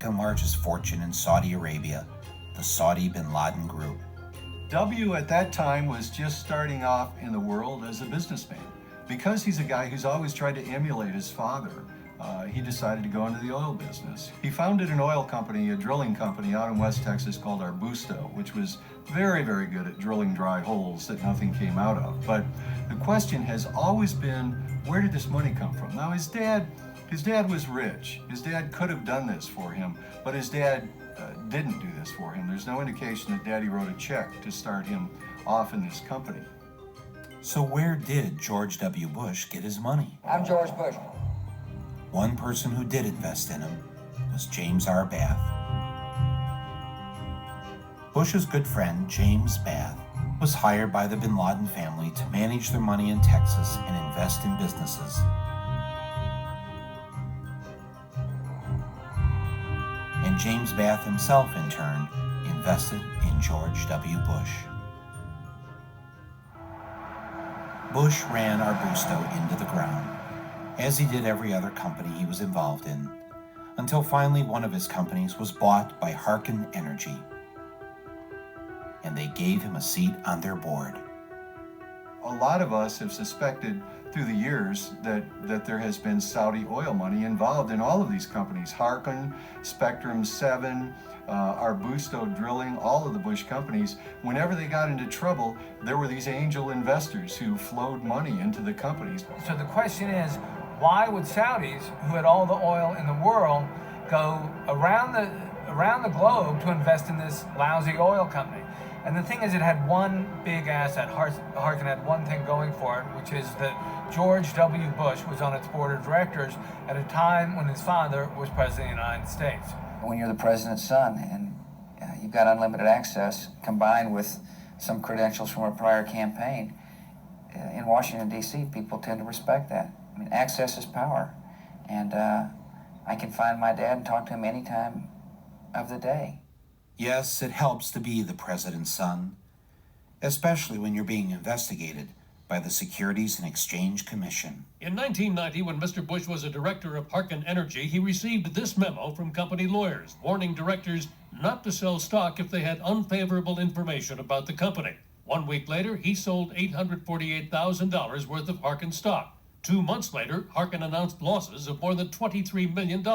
second largest fortune in Saudi Arabia, the Saudi bin Laden Group. W at that time was just starting off in the world as a businessman. Because he's a guy who's always tried to emulate his father, he decided to go into the oil business. He founded an oil company, a drilling company out in West Texas called Arbusto, which was very, very good at drilling dry holes that nothing came out of. But the question has always been, where did this money come from? Now, his dad was rich. His dad could have done this for him, but his dad didn't do this for him. There's no indication that Daddy wrote a check to start him off in this company. So where did George W. Bush get his money? I'm George Bush. One person who did invest in him was James R. Bath. Bush's good friend, James Bath, was hired by the bin Laden family to manage their money in Texas and invest in businesses. And James Bath himself, in turn, invested in George W. Bush. Bush ran Arbusto into the ground, as he did every other company he was involved in, until finally one of his companies was bought by Harken Energy, and they gave him a seat on their board. A lot of us have suspected through the years that there has been Saudi oil money involved in all of these companies. Harken, Spectrum 7, Arbusto Drilling, all of the Bush companies. Whenever they got into trouble, there were these angel investors who flowed money into the companies. So the question is, why would Saudis, who had all the oil in the world, go around the globe to invest in this lousy oil company? And the thing is, it had one big asset. Harken had one thing going for it, which is that George W. Bush was on its board of directors at a time when his father was president of the United States. When you're the president's son and you've got unlimited access combined with some credentials from a prior campaign, in Washington, D.C., people tend to respect that. I mean, access is power. And I can find my dad and talk to him any time of the day. Yes, it helps to be the president's son, especially when you're being investigated by the Securities and Exchange Commission. In 1990, when Mr. Bush was a director of Harken Energy, he received this memo from company lawyers, warning directors not to sell stock if they had unfavorable information about the company. 1 week later, he sold $848,000 worth of Harken stock. 2 months later, Harken announced losses of more than $23 million.